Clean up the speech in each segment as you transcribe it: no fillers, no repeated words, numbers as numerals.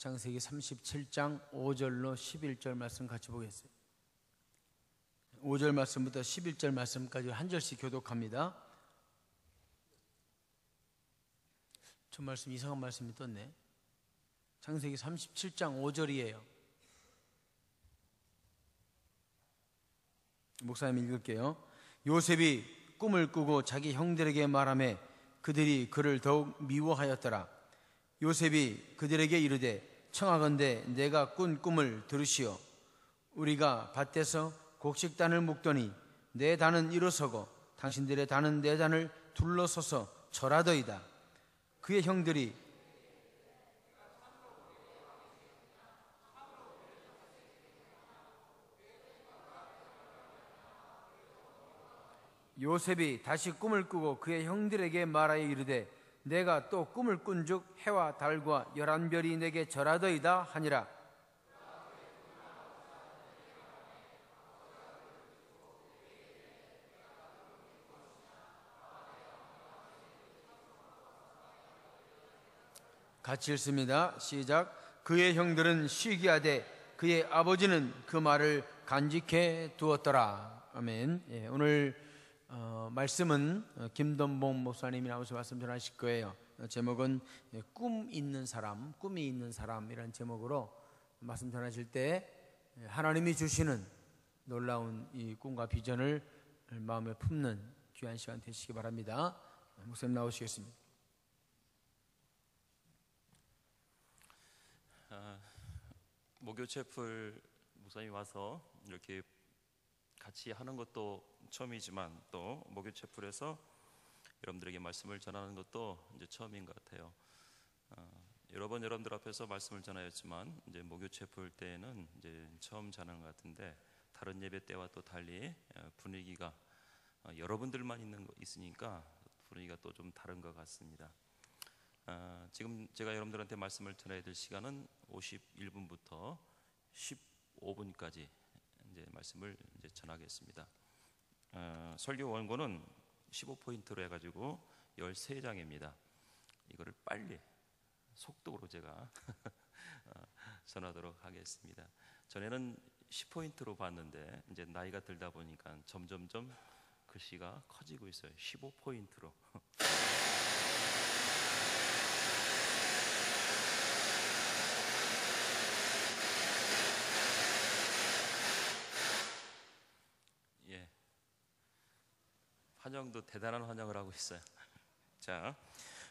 창세기 37장 5절로 11절 말씀 같이 보겠습니다. 5절 말씀부터 11절 말씀까지 한 절씩 교독합니다. 저 말씀 이상한 말씀이 떴네. 창세기 37장 5절이에요. 목사님 읽을게요. 요셉이 꿈을 꾸고 자기 형들에게 말하매 그들이 그를 더욱 미워하였더라. 요셉이 그들에게 이르되 청하건대 내가 꾼 꿈을 들으시오. 우리가 밭에서 곡식단을 묶더니 내 단은 일어서고 당신들의 단은 내 단을 둘러서서 절하더이다. 그의 형들이 요셉이 다시 꿈을 꾸고 그의 형들에게 말하여 이르되 내가 또 꿈을 꾼즉 해와 달과 11별이 내게 절하더이다 하니라. 같이 읽습니다. 시작. 그의 형들은 쉬게 하되 그의 아버지는 그 말을 간직해 두었더라. 아멘. 예, 오늘 말씀은 김돈봉 목사님이 나오셔서 말씀 전하실 거예요. 제목은 꿈이 있는 사람이라는 제목으로 말씀 전하실 때 하나님이 주시는 놀라운 이 꿈과 비전을 마음에 품는 귀한 시간 되시기 바랍니다. 목사님 나오시겠습니다. 목요체풀 목사님이 와서 이렇게 같이 하는 것도 처음이지만 또 목요체풀에서 여러분들에게 말씀을 전하는 것도 이제 처음인 것 같아요. 여러 번 여러분들 앞에서 말씀을 전하였지만 이제 목요체풀 때에는 이제 처음 전하는 것 같은데 다른 예배 때와 또 달리 분위기가 여러분들만 있으니까 분위기가 또 좀 다른 것 같습니다. 지금 제가 여러분들한테 말씀을 전해야 될 시간은 51분부터 15분까지 이제 말씀을 이제 전하겠습니다. 설교 원고는 15포인트로 해가지고 13장입니다. 이거를 빨리 속도로 제가 전하도록 하겠습니다. 전에는 10포인트로 봤는데 이제 나이가 들다 보니까 점점점 글씨가 커지고 있어요. 15포인트로. 환영도 대단한 환영을 하고 있어요. 자,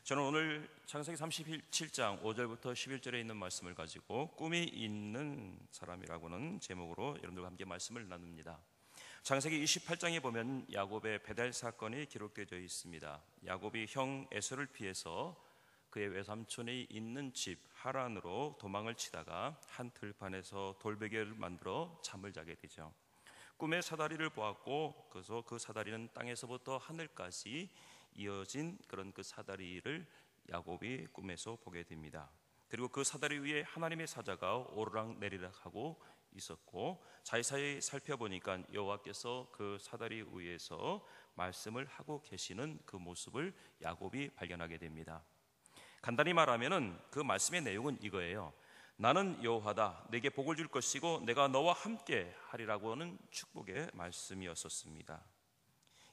저는 오늘 창세기 37장 5절부터 11절에 있는 말씀을 가지고 꿈이 있는 사람이라고는 제목으로 여러분들과 함께 말씀을 나눕니다. 창세기 28장에 보면 야곱의 배달 사건이 기록되어 있습니다. 야곱이 형 에서를 피해서 그의 외삼촌이 있는 집 하란으로 도망을 치다가 한 들판에서 돌베개를 만들어 잠을 자게 되죠. 꿈의 사다리를 보았고 그래서 그 사다리는 땅에서부터 하늘까지 이어진 그런 그 사다리를 야곱이 꿈에서 보게 됩니다. 그리고 그 사다리 위에 하나님의 사자가 오르락 내리락 하고 있었고 자세히 살펴보니까 여호와께서 그 사다리 위에서 말씀을 하고 계시는 그 모습을 야곱이 발견하게 됩니다. 간단히 말하면은 그 말씀의 내용은 이거예요. 나는 여호와다. 내게 복을 줄 것이고 내가 너와 함께 하리라고 하는 축복의 말씀이었었습니다.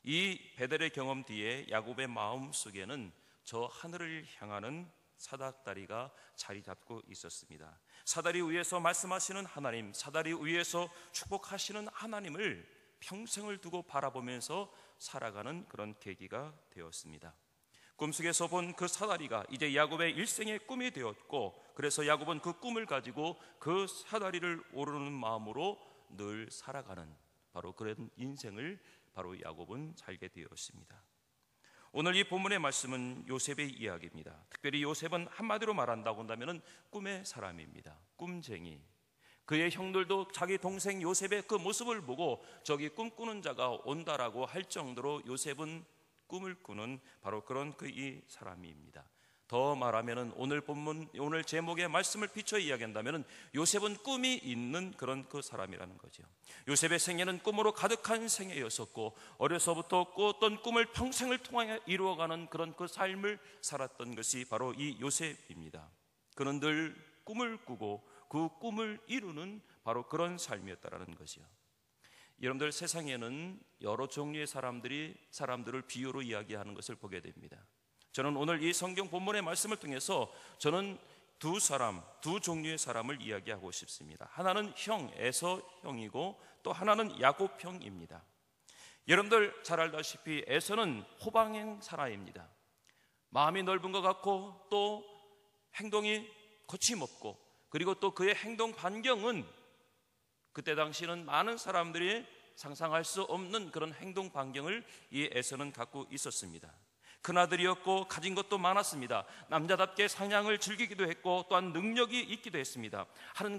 이 베델의 경험 뒤에 야곱의 마음 속에는 저 하늘을 향하는 사닥다리가 자리 잡고 있었습니다. 사다리 위에서 말씀하시는 하나님, 사다리 위에서 축복하시는 하나님을 평생을 두고 바라보면서 살아가는 그런 계기가 되었습니다. 꿈속에서 본 그 사다리가 이제 야곱의 일생의 꿈이 되었고 그래서 야곱은 그 꿈을 가지고 그 사다리를 오르는 마음으로 늘 살아가는 바로 그런 인생을 바로 야곱은 살게 되었습니다. 오늘 이 본문의 말씀은 요셉의 이야기입니다. 특별히 요셉은 한마디로 말한다고 한다면 꿈의 사람입니다. 꿈쟁이. 그의 형들도 자기 동생 요셉의 그 모습을 보고 저기 꿈꾸는 자가 온다라고 할 정도로 요셉은 꿈을 꾸는 바로 그런 그 이 사람입니다. 더 말하면은 오늘 본문 오늘 제목의 말씀을 비춰 이야기한다면은 요셉은 꿈이 있는 그런 그 사람이라는 거죠. 요셉의 생애는 꿈으로 가득한 생애였었고 어려서부터 꿨던 꿈을 평생을 통하여 이루어가는 그런 그 삶을 살았던 것이 바로 이 요셉입니다. 그는 늘 꿈을 꾸고 그 꿈을 이루는 바로 그런 삶이었다라는 것이요. 여러분들, 세상에는 여러 종류의 사람들을 비유로 이야기하는 것을 보게 됩니다. 저는 오늘 이 성경 본문의 말씀을 통해서 저는 두 종류의 사람을 이야기하고 싶습니다. 하나는 에서 형이고 또 하나는 야곱 형입니다. 여러분들 잘 알다시피 에서는 호방행 사나이입니다. 마음이 넓은 것 같고 또 행동이 거침없고, 그리고 또 그의 행동 반경은 그때 당시는 많은 사람들이 상상할 수 없는 그런 행동 반경을 이 에서는 갖고 있었습니다. 큰아들이었고 가진 것도 많았습니다. 남자답게 사냥을 즐기기도 했고 또한 능력이 있기도 했습니다. 하는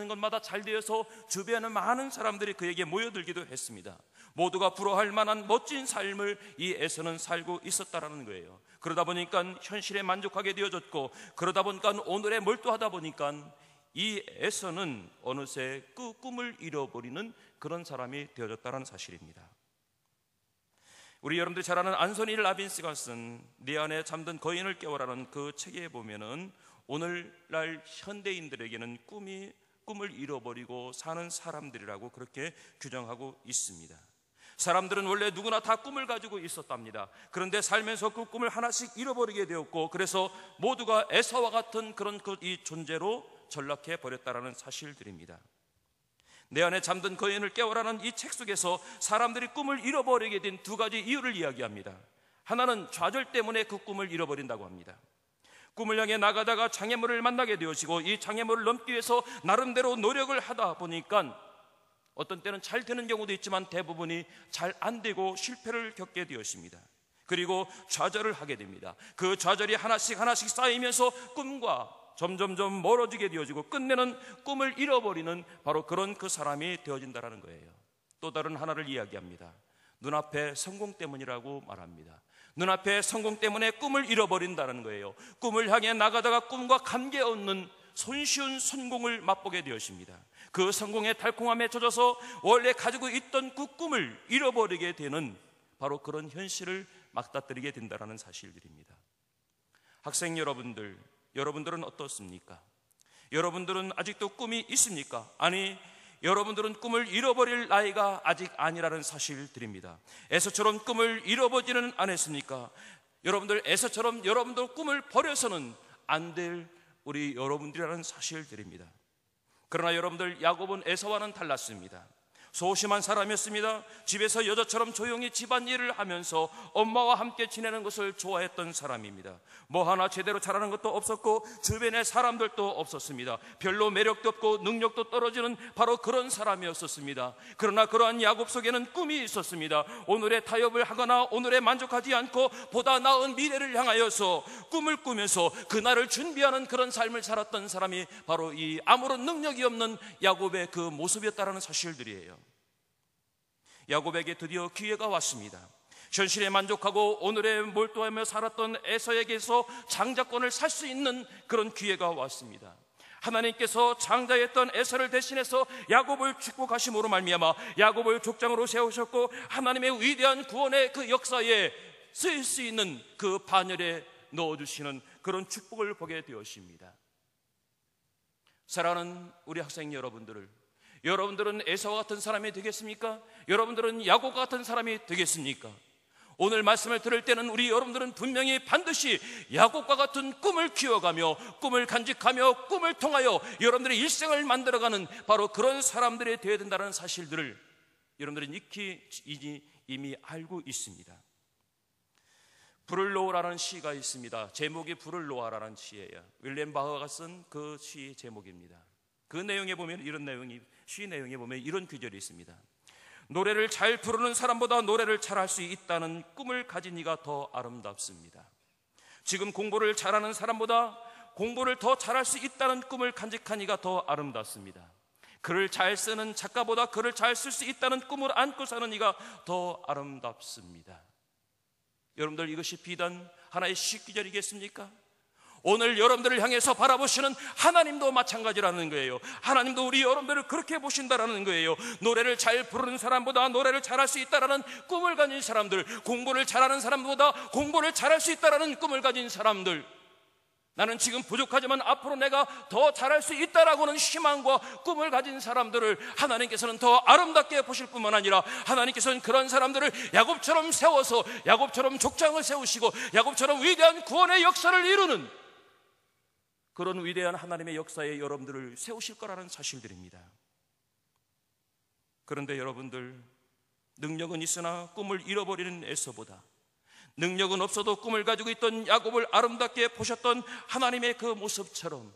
것마다 잘 되어서 주변에 많은 사람들이 그에게 모여들기도 했습니다. 모두가 부러워할 만한 멋진 삶을 이 에서는 살고 있었다라는 거예요. 그러다 보니까 현실에 만족하게 되어졌고, 그러다 보니까 오늘에 몰두하다 보니까 이 에서는 어느새 그 꿈을 잃어버리는 그런 사람이 되어졌다는 사실입니다. 우리 여러분들이 잘 아는 안소니 라빈스가 쓴 내 안에 잠든 거인을 깨워라는 그 책에 보면은 오늘날 현대인들에게는 꿈을 잃어버리고 사는 사람들이라고 그렇게 규정하고 있습니다. 사람들은 원래 누구나 다 꿈을 가지고 있었답니다. 그런데 살면서 그 꿈을 하나씩 잃어버리게 되었고, 그래서 모두가 에서와 같은 그런 이 존재로 전락해 버렸다라는 사실들입니다. 내 안에 잠든 거인을 깨워라는 이 책 속에서 사람들이 꿈을 잃어버리게 된 두 가지 이유를 이야기합니다. 하나는 좌절 때문에 그 꿈을 잃어버린다고 합니다. 꿈을 향해 나가다가 장애물을 만나게 되어지고, 이 장애물을 넘기 위해서 나름대로 노력을 하다 보니까 어떤 때는 잘 되는 경우도 있지만 대부분이 잘 안 되고 실패를 겪게 되었습니다. 그리고 좌절을 하게 됩니다. 그 좌절이 하나씩 쌓이면서 꿈과 점점점 멀어지게 되어지고 끝내는 꿈을 잃어버리는 바로 그런 그 사람이 되어진다는 거예요. 또 다른 하나를 이야기합니다. 눈앞의 성공 때문이라고 말합니다. 눈앞의 성공 때문에 꿈을 잃어버린다는 거예요. 꿈을 향해 나가다가 꿈과 관계없는 손쉬운 성공을 맛보게 되었습니다. 그 성공의 달콤함에 젖어서 원래 가지고 있던 그 꿈을 잃어버리게 되는 바로 그런 현실을 맞닥뜨리게 된다는 사실들입니다. 학생 여러분들은 어떻습니까? 여러분들은 아직도 꿈이 있습니까? 아니, 여러분들은 꿈을 잃어버릴 나이가 아직 아니라는 사실들입니다. 에서처럼 꿈을 잃어버리지는 않았습니까? 여러분들 에서처럼 여러분들 꿈을 버려서는 안 될 우리 여러분들이라는 사실들입니다. 그러나 여러분들, 야곱은 에서와는 달랐습니다. 소심한 사람이었습니다. 집에서 여자처럼 조용히 집안일을 하면서 엄마와 함께 지내는 것을 좋아했던 사람입니다. 뭐 하나 제대로 잘하는 것도 없었고 주변에 사람들도 없었습니다. 별로 매력도 없고 능력도 떨어지는 바로 그런 사람이었습니다. 그러나 그러한 야곱 속에는 꿈이 있었습니다. 오늘의 타협을 하거나 오늘에 만족하지 않고 보다 나은 미래를 향하여서 꿈을 꾸면서 그날을 준비하는 그런 삶을 살았던 사람이 바로 이 아무런 능력이 없는 야곱의 그 모습이었다는 사실들이에요. 야곱에게 드디어 기회가 왔습니다. 현실에 만족하고 오늘에 몰두하며 살았던 에서에게서 장자권을 살 수 있는 그런 기회가 왔습니다. 하나님께서 장자였던 에서를 대신해서 야곱을 축복하심으로 말미암아 야곱을 족장으로 세우셨고, 하나님의 위대한 구원의 그 역사에 쓰일 수 있는 그 반열에 넣어주시는 그런 축복을 보게 되었습니다. 사랑하는 우리 학생 여러분들은 에서와 같은 사람이 되겠습니까? 여러분들은 야곱과 같은 사람이 되겠습니까? 오늘 말씀을 들을 때는 우리 여러분들은 분명히 반드시 야곱과 같은 꿈을 키워가며 꿈을 간직하며 꿈을 통하여 여러분들의 일생을 만들어가는 바로 그런 사람들이 되어야 된다는 사실들을 여러분들은 이미 알고 있습니다. 불을 놓으라는 시가 있습니다. 제목이 불을 놓아라는 시예요. 윌리엄 바흐가 쓴 그 시 제목입니다. 그 내용에 보면 시 내용에 보면 이런 구절이 있습니다. 노래를 잘 부르는 사람보다 노래를 잘할 수 있다는 꿈을 가진 이가 더 아름답습니다. 지금 공부를 잘하는 사람보다 공부를 더 잘할 수 있다는 꿈을 간직한 이가 더 아름답습니다. 글을 잘 쓰는 작가보다 글을 잘 쓸 수 있다는 꿈을 안고 사는 이가 더 아름답습니다. 여러분들, 이것이 비단 하나의 시기절이겠습니까? 오늘 여러분들을 향해서 바라보시는 하나님도 마찬가지라는 거예요. 하나님도 우리 여러분들을 그렇게 보신다라는 거예요. 노래를 잘 부르는 사람보다 노래를 잘할 수 있다라는 꿈을 가진 사람들, 공부를 잘하는 사람보다 공부를 잘할 수 있다라는 꿈을 가진 사람들, 나는 지금 부족하지만 앞으로 내가 더 잘할 수 있다라고는 희망과 꿈을 가진 사람들을 하나님께서는 더 아름답게 보실 뿐만 아니라 하나님께서는 그런 사람들을 야곱처럼 세워서 야곱처럼 족장을 세우시고 야곱처럼 위대한 구원의 역사를 이루는 그런 위대한 하나님의 역사에 여러분들을 세우실 거라는 사실들입니다. 그런데 여러분들, 능력은 있으나 꿈을 잃어버리는 에서보다 능력은 없어도 꿈을 가지고 있던 야곱을 아름답게 보셨던 하나님의 그 모습처럼,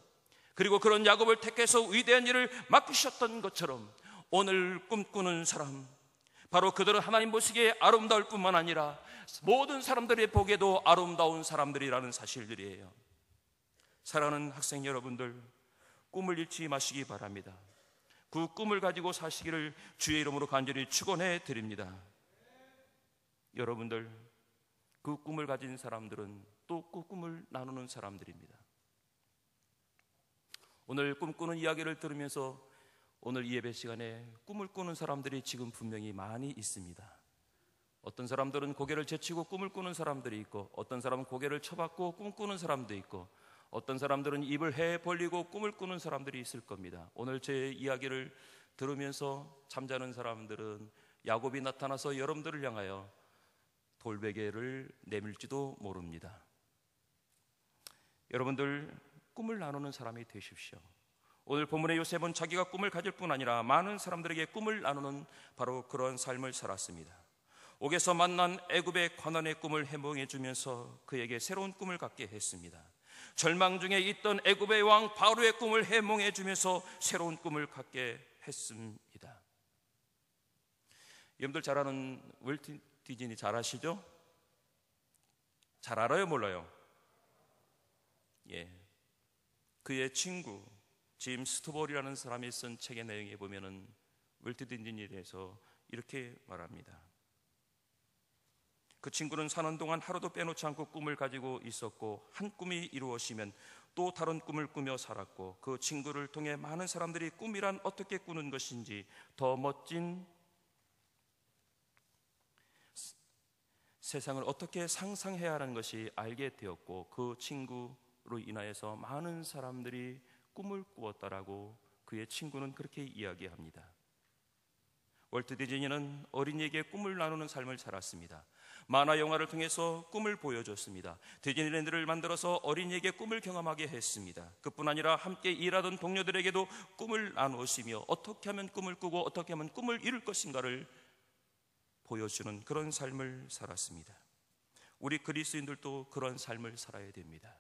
그리고 그런 야곱을 택해서 위대한 일을 맡기셨던 것처럼 오늘 꿈꾸는 사람, 바로 그들은 하나님 보시기에 아름다울 뿐만 아니라 모든 사람들이 보기에도 아름다운 사람들이라는 사실들이에요. 사랑하는 학생 여러분들, 꿈을 잃지 마시기 바랍니다. 그 꿈을 가지고 사시기를 주의 이름으로 간절히 축원해 드립니다. 여러분들, 그 꿈을 가진 사람들은 또 그 꿈을 나누는 사람들입니다. 오늘 꿈꾸는 이야기를 들으면서 오늘 이 예배 시간에 꿈을 꾸는 사람들이 지금 분명히 많이 있습니다. 어떤 사람들은 고개를 제치고 꿈을 꾸는 사람들이 있고, 어떤 사람은 고개를 쳐박고 꿈꾸는 사람도 있고, 어떤 사람들은 입을 해 벌리고 꿈을 꾸는 사람들이 있을 겁니다. 오늘 제 이야기를 들으면서 잠자는 사람들은 야곱이 나타나서 여러분들을 향하여 돌베개를 내밀지도 모릅니다. 여러분들, 꿈을 나누는 사람이 되십시오. 오늘 본문의 요셉은 자기가 꿈을 가질 뿐 아니라 많은 사람들에게 꿈을 나누는 바로 그런 삶을 살았습니다. 옥에서 만난 애굽의 관원의 꿈을 해몽해 주면서 그에게 새로운 꿈을 갖게 했습니다. 절망 중에 있던 애굽의 왕 바로의 꿈을 해몽해 주면서 새로운 꿈을 갖게 했습니다. 여러분들 잘 아는 월트 디즈니 잘 아시죠? 잘 알아요, 몰라요? 예, 그의 친구 짐 스투벌이라는 사람이 쓴 책의 내용에 보면은 월트 디즈니에 대해서 이렇게 말합니다. 그 친구는 사는 동안 하루도 빼놓지 않고 꿈을 가지고 있었고, 한 꿈이 이루어지면 또 다른 꿈을 꾸며 살았고, 그 친구를 통해 많은 사람들이 꿈이란 어떻게 꾸는 것인지, 더 멋진 세상을 어떻게 상상해야 하는 것이 알게 되었고, 그 친구로 인하여서 많은 사람들이 꿈을 꾸었다라고 그의 친구는 그렇게 이야기합니다. 월트 디즈니는 어린이에게 꿈을 나누는 삶을 살았습니다. 만화 영화를 통해서 꿈을 보여줬습니다. 디즈니랜드를 만들어서 어린이에게 꿈을 경험하게 했습니다. 그뿐 아니라 함께 일하던 동료들에게도 꿈을 나누시며 어떻게 하면 꿈을 꾸고 어떻게 하면 꿈을 이룰 것인가를 보여주는 그런 삶을 살았습니다. 우리 그리스도인들도 그런 삶을 살아야 됩니다.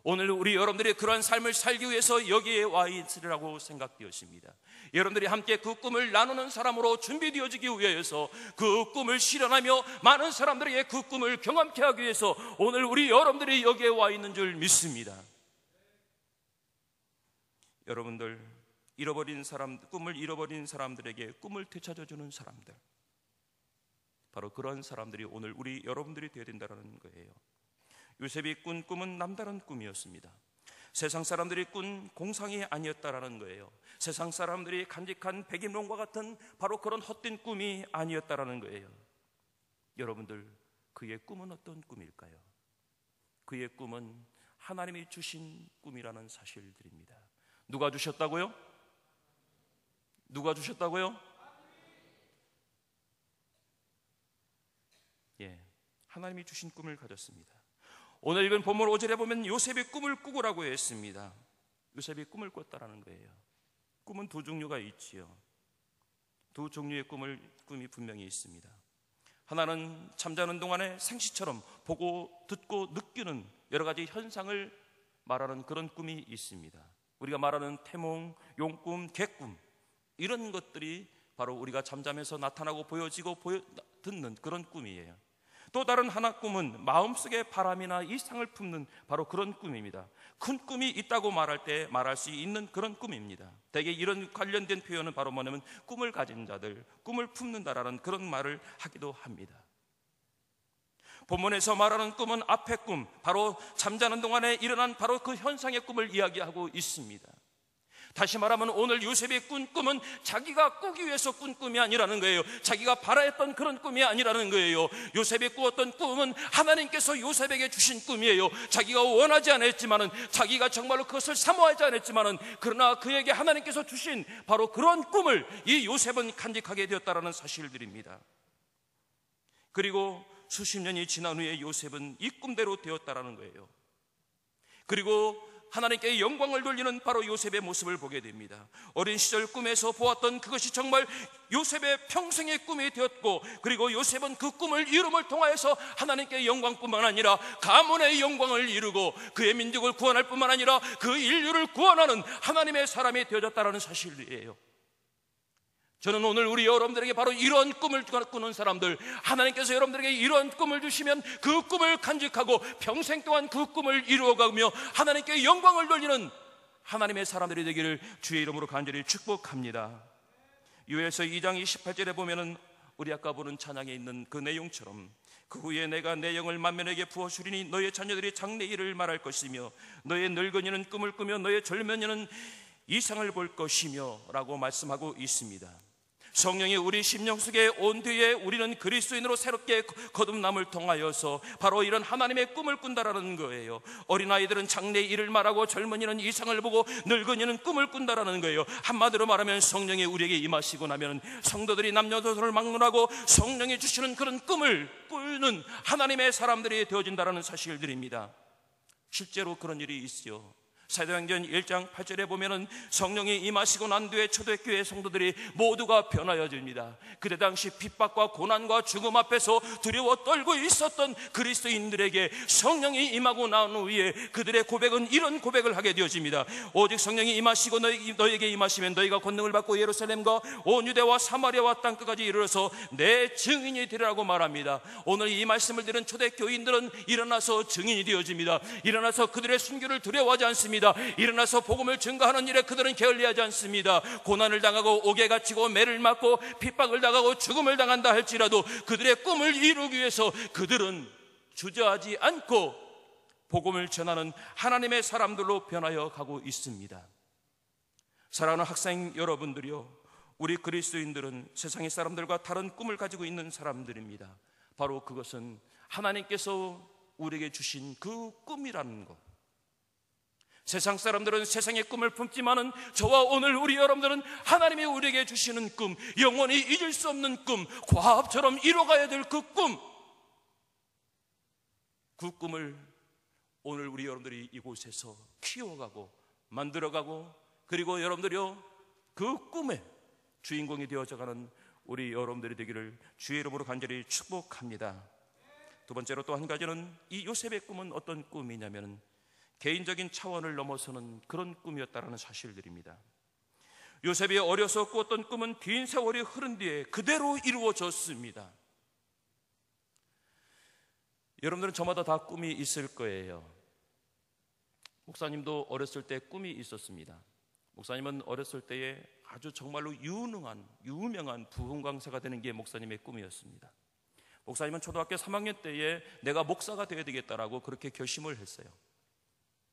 오늘 우리 여러분들이 그런 삶을 살기 위해서 여기에 와 있으리라고 생각되었습니다. 여러분들이 함께 그 꿈을 나누는 사람으로 준비되어지기 위해서, 그 꿈을 실현하며 많은 사람들에게 그 꿈을 경험케 하기 위해서 오늘 우리 여러분들이 여기에 와 있는 줄 믿습니다. 여러분들, 꿈을 잃어버린 사람들에게 꿈을 되찾아주는 사람들, 바로 그런 사람들이 오늘 우리 여러분들이 되어야 된다는 거예요. 요셉이 꾼 꿈은 남다른 꿈이었습니다. 세상 사람들이 꾼 공상이 아니었다라는 거예요. 세상 사람들이 간직한 백인론과 같은 바로 그런 헛된 꿈이 아니었다라는 거예요. 여러분들, 그의 꿈은 어떤 꿈일까요? 그의 꿈은 하나님이 주신 꿈이라는 사실들입니다. 누가 주셨다고요? 누가 주셨다고요? 예, 하나님이 주신 꿈을 가졌습니다. 오늘 읽은 본문 5절에 보면 요셉이 꿈을 꾸고라고 했습니다. 요셉이 꿈을 꿨다라는 거예요. 꿈은 두 종류가 있지요. 두 종류의 꿈이 분명히 있습니다. 하나는 잠자는 동안에 생시처럼 보고 듣고 느끼는 여러 가지 현상을 말하는 그런 꿈이 있습니다. 우리가 말하는 태몽, 용꿈, 객꿈, 이런 것들이 바로 우리가 잠자면서 나타나고 보여지고 듣는 그런 꿈이에요. 또 다른 하나 꿈은 마음속에 바람이나 이상을 품는 바로 그런 꿈입니다. 큰 꿈이 있다고 말할 때 말할 수 있는 그런 꿈입니다. 대개 이런 관련된 표현은 바로 뭐냐면 꿈을 가진 자들, 꿈을 품는다라는 그런 말을 하기도 합니다. 본문에서 말하는 꿈은 앞의 꿈, 바로 잠자는 동안에 일어난 바로 그 현상의 꿈을 이야기하고 있습니다. 다시 말하면 오늘 요셉의 꾼 꿈은 자기가 꾸기 위해서 꾼 꿈이 아니라는 거예요. 자기가 바라했던 그런 꿈이 아니라는 거예요. 요셉이 꾸었던 꿈은 하나님께서 요셉에게 주신 꿈이에요. 자기가 원하지 않았지만은, 자기가 정말로 그것을 사모하지 않았지만은, 그러나 그에게 하나님께서 주신 바로 그런 꿈을 이 요셉은 간직하게 되었다라는 사실들입니다. 그리고 수십 년이 지난 후에 요셉은 이 꿈대로 되었다라는 거예요. 그리고 하나님께 영광을 돌리는 바로 요셉의 모습을 보게 됩니다. 어린 시절 꿈에서 보았던 그것이 정말 요셉의 평생의 꿈이 되었고, 그리고 요셉은 그 꿈을 이룸을 통하여서 하나님께 영광뿐만 아니라 가문의 영광을 이루고 그의 민족을 구원할 뿐만 아니라 그 인류를 구원하는 하나님의 사람이 되어졌다는 사실이에요. 저는 오늘 우리 여러분들에게 바로 이런 꿈을 꾸는 사람들, 하나님께서 여러분들에게 이런 꿈을 주시면 그 꿈을 간직하고 평생 동안 그 꿈을 이루어가며 하나님께 영광을 돌리는 하나님의 사람들이 되기를 주의 이름으로 간절히 축복합니다. 요엘서 2장 28절에 보면은 우리 아까 보는 찬양에 있는 그 내용처럼, 그 후에 내가 내 영을 만민에게 부어주리니 너의 자녀들이 장래 일을 말할 것이며 너의 늙은이는 꿈을 꾸며 너의 젊은이는 이상을 볼 것이며 라고 말씀하고 있습니다. 성령이 우리 심령 속에 온 뒤에 우리는 그리스도인으로 새롭게 거듭남을 통하여서 바로 이런 하나님의 꿈을 꾼다라는 거예요. 어린아이들은 장래 일을 말하고 젊은이는 이상을 보고 늙은이는 꿈을 꾼다라는 거예요. 한마디로 말하면 성령이 우리에게 임하시고 나면 성도들이 남녀노소를 막론하고 성령이 주시는 그런 꿈을 꾸는 하나님의 사람들이 되어진다라는 사실들입니다. 실제로 그런 일이 있어요. 사도행전 1장 8절에 보면은 성령이 임하시고 난 뒤에 초대교회 성도들이 모두가 변하여집니다. 그때 당시 핍박과 고난과 죽음 앞에서 두려워 떨고 있었던 그리스도인들에게 성령이 임하고 난 후에 그들의 고백은 이런 고백을 하게 되어집니다. 오직 성령이 임하시고 너에게 임하시면 너희가 권능을 받고 예루살렘과 온 유대와 사마리아와 땅끝까지 이르러서 내 증인이 되리라고 말합니다. 오늘 이 말씀을 들은 초대교인들은 일어나서 증인이 되어집니다. 일어나서 그들의 순교를 두려워하지 않습니다. 일어나서 복음을 증거하는 일에 그들은 게을리하지 않습니다. 고난을 당하고 옥에 갇히고 매를 맞고 핍박을 당하고 죽음을 당한다 할지라도 그들의 꿈을 이루기 위해서 그들은 주저하지 않고 복음을 전하는 하나님의 사람들로 변하여 가고 있습니다. 사랑하는 학생 여러분들이요, 우리 그리스도인들은 세상의 사람들과 다른 꿈을 가지고 있는 사람들입니다. 바로 그것은 하나님께서 우리에게 주신 그 꿈이라는 것. 세상 사람들은 세상의 꿈을 품지만은 저와 오늘 우리 여러분들은 하나님이 우리에게 주시는 꿈, 영원히 잊을 수 없는 꿈, 과업처럼 이뤄가야 될 그 꿈, 그 꿈을 오늘 우리 여러분들이 이곳에서 키워가고 만들어가고, 그리고 여러분들이요 그 꿈의 주인공이 되어져가는 우리 여러분들이 되기를 주의 이름으로 간절히 축복합니다. 두 번째로 또 한 가지는, 이 요셉의 꿈은 어떤 꿈이냐면 개인적인 차원을 넘어서는 그런 꿈이었다라는 사실들입니다. 요셉이 어려서 꾸었던 꿈은 긴 세월이 흐른 뒤에 그대로 이루어졌습니다. 여러분들은 저마다 다 꿈이 있을 거예요. 목사님도 어렸을 때 꿈이 있었습니다. 목사님은 어렸을 때에 아주 정말로 유명한 부흥 강사가 되는 게 목사님의 꿈이었습니다. 목사님은 초등학교 3학년 때에 내가 목사가 되어야 되겠다라고 그렇게 결심을 했어요.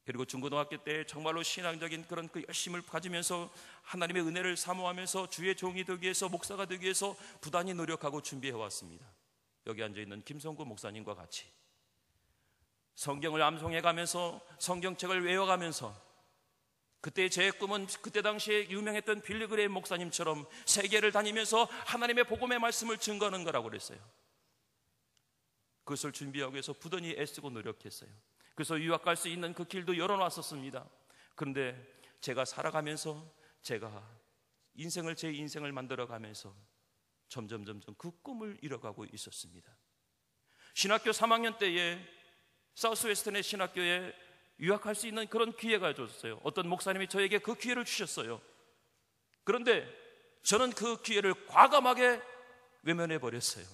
그리고 중고등학교 때 정말로 신앙적인 그런 그 열심을 가지면서 하나님의 은혜를 사모하면서 주의 종이 되기 위해서, 목사가 되기 위해서 부단히 노력하고 준비해 왔습니다. 여기 앉아있는 김성구 목사님과 같이 성경을 암송해 가면서 성경책을 외워가면서, 그때 제 꿈은 그때 당시에 유명했던 빌리그레임 목사님처럼 세계를 다니면서 하나님의 복음의 말씀을 증거하는 거라고 그랬어요. 그것을 준비하기 위해서 부단히 애쓰고 노력했어요. 그래서 유학 갈 수 있는 그 길도 열어놨었습니다. 그런데 제가 살아가면서 제가 제 인생을 만들어가면서 점점 그 꿈을 이뤄가고 있었습니다. 신학교 3학년 때에 사우스웨스턴의 신학교에 유학할 수 있는 그런 기회가 줬어요. 어떤 목사님이 저에게 그 기회를 주셨어요. 그런데 저는 그 기회를 과감하게 외면해 버렸어요.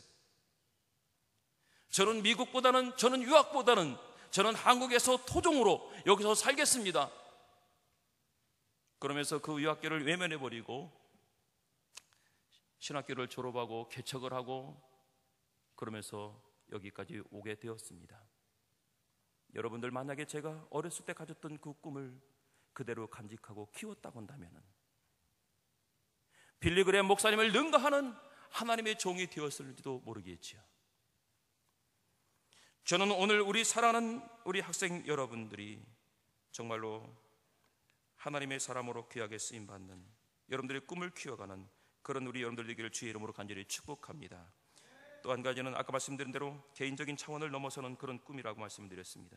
저는 유학보다는 저는 한국에서 토종으로 여기서 살겠습니다. 그러면서 그 유학교를 외면해버리고 신학교를 졸업하고 개척을 하고 그러면서 여기까지 오게 되었습니다. 여러분들, 만약에 제가 어렸을 때 가졌던 그 꿈을 그대로 간직하고 키웠다고 한다면 빌리그레 목사님을 능가하는 하나님의 종이 되었을지도 모르겠지요. 저는 오늘 우리 사랑하는 우리 학생 여러분들이 정말로 하나님의 사람으로 귀하게 쓰임받는 여러분들의 꿈을 키워가는 그런 우리 여러분들 되기를 주의 이름으로 간절히 축복합니다. 또 한 가지는 아까 말씀드린 대로 개인적인 차원을 넘어서는 그런 꿈이라고 말씀드렸습니다.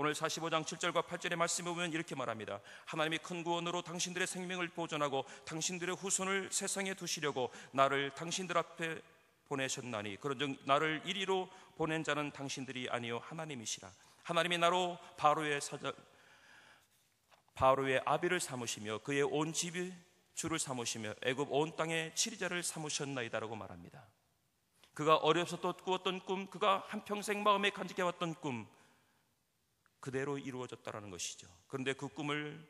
오늘 45장 7절과 8절의 말씀에 보면 이렇게 말합니다. 하나님이 큰 구원으로 당신들의 생명을 보존하고 당신들의 후손을 세상에 두시려고 나를 당신들 앞에 보내셨나니 그런즉 나를 이리로 보낸 자는 당신들이 아니요 하나님이시라. 하나님이 나로 바로의 아비를 삼으시며 그의 온 집이 주를 삼으시며 애굽 온 땅의 치리자를 삼으셨나이다라고 말합니다. 그가 어려서 또 꾸었던 꿈, 그가 한평생 마음에 간직해왔던 꿈 그대로 이루어졌다라는 것이죠. 그런데 그 꿈을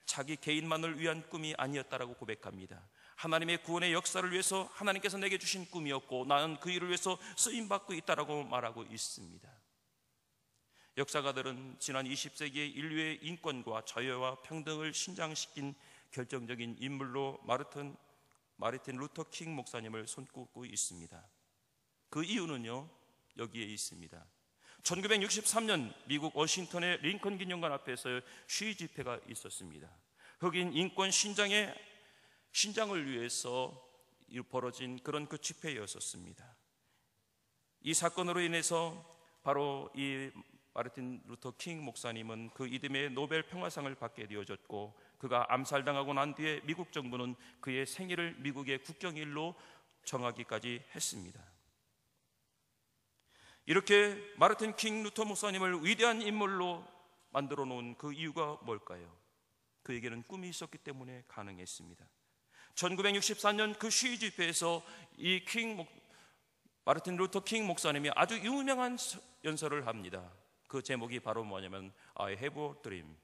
자기 개인만을 위한 꿈이 아니었다라고 고백합니다. 하나님의 구원의 역사를 위해서 하나님께서 내게 주신 꿈이었고 나는 그 일을 위해서 쓰임받고 있다라고 말하고 있습니다. 역사가들은 지난 20세기의 인류의 인권과 자유와 평등을 신장시킨 결정적인 인물로 마르틴 루터 킹 목사님을 손꼽고 있습니다. 그 이유는요, 여기에 있습니다. 1963년 미국 워싱턴의 링컨 기념관 앞에서 시위 집회가 있었습니다. 흑인 인권 신장을 위해서 벌어진 그런 그 집회였었습니다. 이 사건으로 인해서 바로 이 마르틴 루터 킹 목사님은 그 이듬해 노벨 평화상을 받게 되어졌고 그가 암살당하고 난 뒤에 미국 정부는 그의 생일을 미국의 국경일로 정하기까지 했습니다. 이렇게 마르틴 킹 루터 목사님을 위대한 인물로 만들어 놓은 그 이유가 뭘까요? 그에게는 꿈이 있었기 때문에 가능했습니다. 1964년 그 시위 집회에서 이 마르틴 루터 킹 목사님이 아주 유명한 연설을 합니다. 그 제목이 바로 뭐냐면 I have a dream.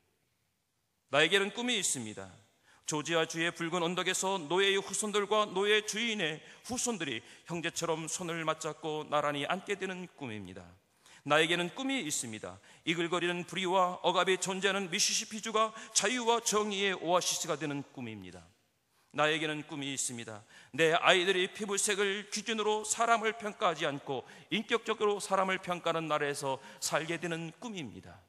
나에게는 꿈이 있습니다. 조지아주의 붉은 언덕에서 노예의 후손들과 노예 주인의 후손들이 형제처럼 손을 맞잡고 나란히 앉게 되는 꿈입니다. 나에게는 꿈이 있습니다. 이글거리는 불의와 억압이 존재하는 미시시피주가 자유와 정의의 오아시스가 되는 꿈입니다. 나에게는 꿈이 있습니다. 내 아이들이 피부색을 기준으로 사람을 평가하지 않고 인격적으로 사람을 평가하는 나라에서 살게 되는 꿈입니다.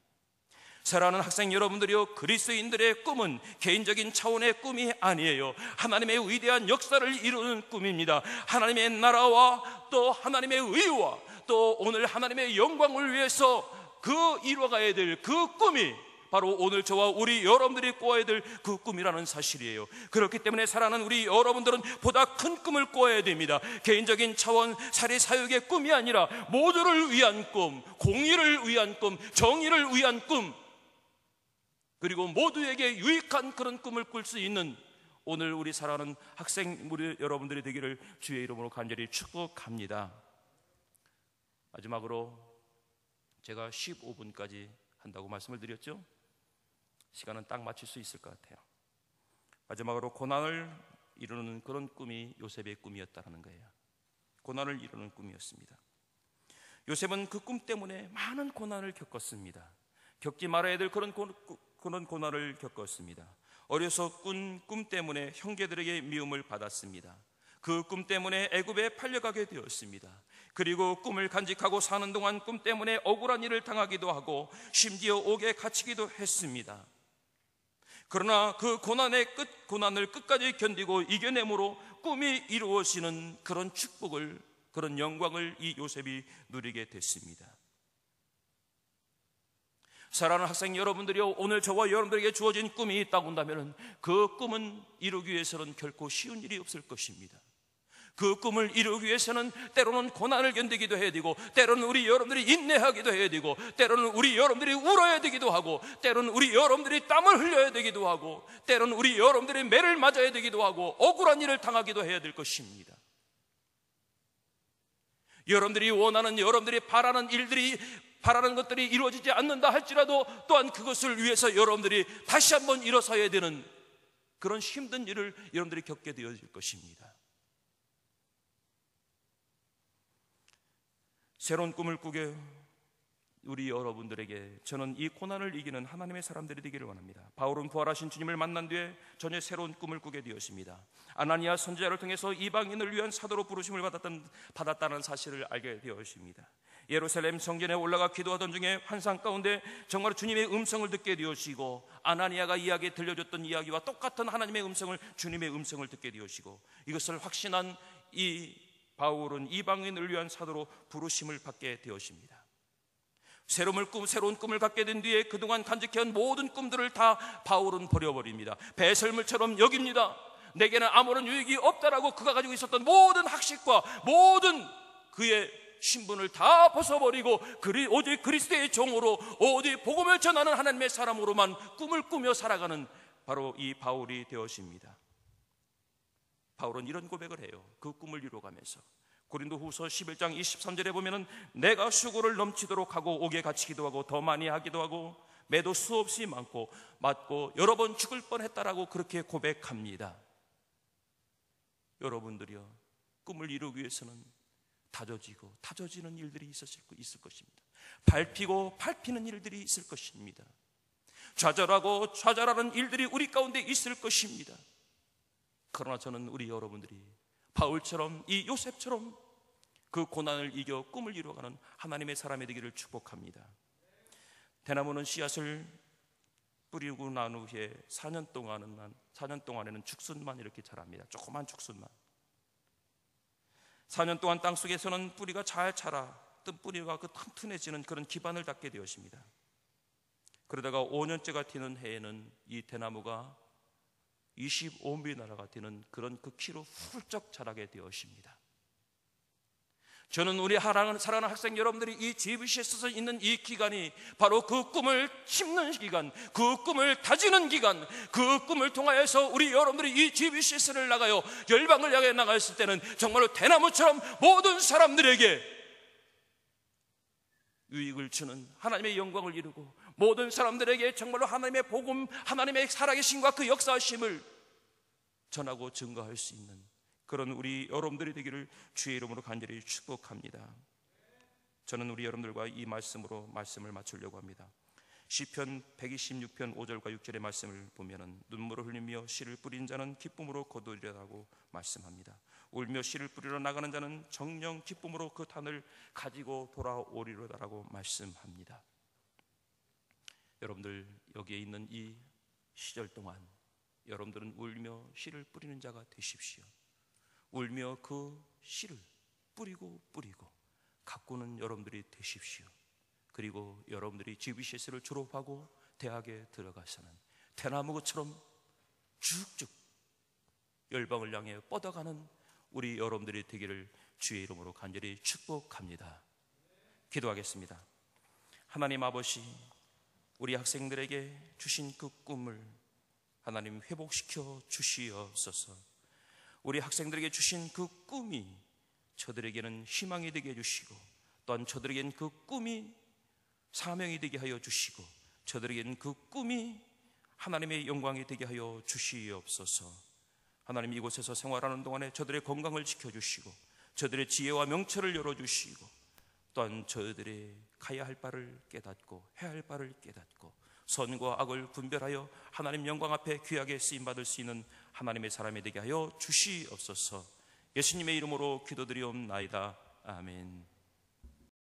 사랑하는 학생 여러분들이요, 그리스도인들의 꿈은 개인적인 차원의 꿈이 아니에요. 하나님의 위대한 역사를 이루는 꿈입니다. 하나님의 나라와 또 하나님의 의와 또 오늘 하나님의 영광을 위해서 그 이뤄가야 될 그 꿈이 바로 오늘 저와 우리 여러분들이 꿔야 될 그 꿈이라는 사실이에요. 그렇기 때문에 사랑하는 우리 여러분들은 보다 큰 꿈을 꿔야 됩니다. 개인적인 차원 사리사욕의 꿈이 아니라 모두를 위한 꿈, 공의를 위한 꿈, 정의를 위한 꿈, 그리고 모두에게 유익한 그런 꿈을 꿀 수 있는 오늘 우리 사랑하는 학생 우리 여러분들이 되기를 주의 이름으로 간절히 축복합니다. 마지막으로 제가 15분까지 한다고 말씀을 드렸죠. 시간은 딱 맞출 수 있을 것 같아요. 마지막으로 고난을 이루는 그런 꿈이 요셉의 꿈이었다는 거예요. 고난을 이루는 꿈이었습니다. 요셉은 그 꿈 때문에 많은 고난을 겪었습니다. 겪지 말아야 될 그런 고난을 겪었습니다. 어려서 꾼 꿈 때문에 형제들에게 미움을 받았습니다. 그 꿈 때문에 애굽에 팔려가게 되었습니다. 그리고 꿈을 간직하고 사는 동안 꿈 때문에 억울한 일을 당하기도 하고 심지어 옥에 갇히기도 했습니다. 그러나 그 고난을 끝까지 견디고 이겨내므로 꿈이 이루어지는 그런 축복을, 그런 영광을 이 요셉이 누리게 됐습니다. 사랑하는 학생 여러분들이요, 오늘 저와 여러분들에게 주어진 꿈이 있다고 한다면 그 꿈은 이루기 위해서는 결코 쉬운 일이 없을 것입니다. 그 꿈을 이루기 위해서는 때로는 고난을 견디기도 해야 되고, 때로는 우리 여러분들이 인내하기도 해야 되고, 때로는 우리 여러분들이 울어야 되기도 하고, 때로는 우리 여러분들이 땀을 흘려야 되기도 하고, 때로는 우리 여러분들이 매를 맞아야 되기도 하고, 억울한 일을 당하기도 해야 될 것입니다. 여러분들이 원하는, 여러분들이 바라는 것들이 이루어지지 않는다 할지라도 또한 그것을 위해서 여러분들이 다시 한번 일어서야 되는 그런 힘든 일을 여러분들이 겪게 되어질 것입니다. 새로운 꿈을 꾸게 우리 여러분들에게 저는 이 고난을 이기는 하나님의 사람들이 되기를 원합니다. 바울은 부활하신 주님을 만난 뒤에 전혀 새로운 꿈을 꾸게 되었습니다. 아나니아 선지자를 통해서 이방인을 위한 사도로 부르심을 받았다는 사실을 알게 되었습니다. 예루살렘 성전에 올라가 기도하던 중에 환상 가운데 정말 주님의 음성을 듣게 되었시고, 아나니아가 이야기에 들려줬던 이야기와 똑같은 하나님의 음성을, 주님의 음성을 듣게 되었시고, 이것을 확신한 이 바울은 이방인을 위한 사도로 부르심을 받게 되었습니다. 새로운 꿈을 갖게 된 뒤에 그동안 간직해온 모든 꿈들을 다 바울은 버려버립니다. 배설물처럼 여깁니다. 내게는 아무런 유익이 없다라고 그가 가지고 있었던 모든 학식과 모든 그의 신분을 다 벗어버리고 오직 그리스도의 종으로, 오직 복음을 전하는 하나님의 사람으로만 꿈을 꾸며 살아가는 바로 이 바울이 되었습니다. 바울은 이런 고백을 해요. 그 꿈을 이루어가면서 고린도후서 11장 23절에 보면은 내가 수고를 넘치도록 하고 옥에 갇히기도 하고 더 많이 하기도 하고 매도 수없이 맞고 여러 번 죽을 뻔했다라고 그렇게 고백합니다. 여러분들이요, 꿈을 이루기 위해서는 다져지고 다져지는 일들이 있을 것입니다. 밟히고 밟히는 일들이 있을 것입니다. 좌절하고 좌절하는 일들이 우리 가운데 있을 것입니다. 그러나 저는 우리 여러분들이 바울처럼, 이 요셉처럼 그 고난을 이겨 꿈을 이루어가는 하나님의 사람이 되기를 축복합니다. 대나무는 씨앗을 뿌리고 난 후에 4년 동안에는 죽순만 이렇게 자랍니다. 조그만 죽순만. 4년 동안 땅속에서는 뿌리가 잘 자라 뜬 뿌리가 그 튼튼해지는 그런 기반을 닦게 되었습니다. 그러다가 5년째가 되는 해에는 이 대나무가 25미터가 되는 그런 그 키로 훌쩍 자라게 되었습니다. 저는 우리 사랑하는 학생 여러분들이 이 GBC에서 있는 이 기간이 바로 그 꿈을 심는 기간, 그 꿈을 다지는 기간, 그 꿈을 통하여서 우리 여러분들이 이 GBC에서를 나가요 열방을 향해 나갔을 때는 정말로 대나무처럼 모든 사람들에게 유익을 주는 하나님의 영광을 이루고 모든 사람들에게 정말로 하나님의 복음, 하나님의 살아계심과 그 역사하심을 전하고 증거할 수 있는 그런 우리 여러분들이 되기를 주의 이름으로 간절히 축복합니다. 저는 우리 여러분들과 이 말씀으로 말씀을 마치려고 합니다. 시편 126편 5절과 6절의 말씀을 보면은 눈물을 흘리며 씨를 뿌린 자는 기쁨으로 거두리라고 말씀합니다. 울며 씨를 뿌리러 나가는 자는 정령 기쁨으로 그 단을 가지고 돌아오리로다라고 말씀합니다. 여러분들 여기에 있는 이 시절 동안 여러분들은 울며 씨를 뿌리는 자가 되십시오. 울며 그 씨를 뿌리고 가꾸는 여러분들이 되십시오. 그리고 여러분들이 GBCS를 졸업하고 대학에 들어가서는 대나무처럼 쭉쭉 열방을 향해 뻗어가는 우리 여러분들이 되기를 주의 이름으로 간절히 축복합니다. 기도하겠습니다. 하나님 아버지, 우리 학생들에게 주신 그 꿈을 하나님 회복시켜 주시옵소서. 우리 학생들에게 주신 그 꿈이 저들에게는 희망이 되게 해주시고 또한 저들에게는 그 꿈이 사명이 되게 하여 주시고 저들에게는 그 꿈이 하나님의 영광이 되게 하여 주시옵소서. 하나님 이곳에서 생활하는 동안에 저들의 건강을 지켜주시고 저들의 지혜와 명철을 열어주시고 또한 저들의 가야 할 바를 깨닫고 해야 할 바를 깨닫고 선과 악을 분별하여 하나님 영광 앞에 귀하게 쓰임받을 수 있는 하나님의 사람이 되게 하여 주시옵소서. 예수님의 이름으로 기도드리옵나이다. 아멘.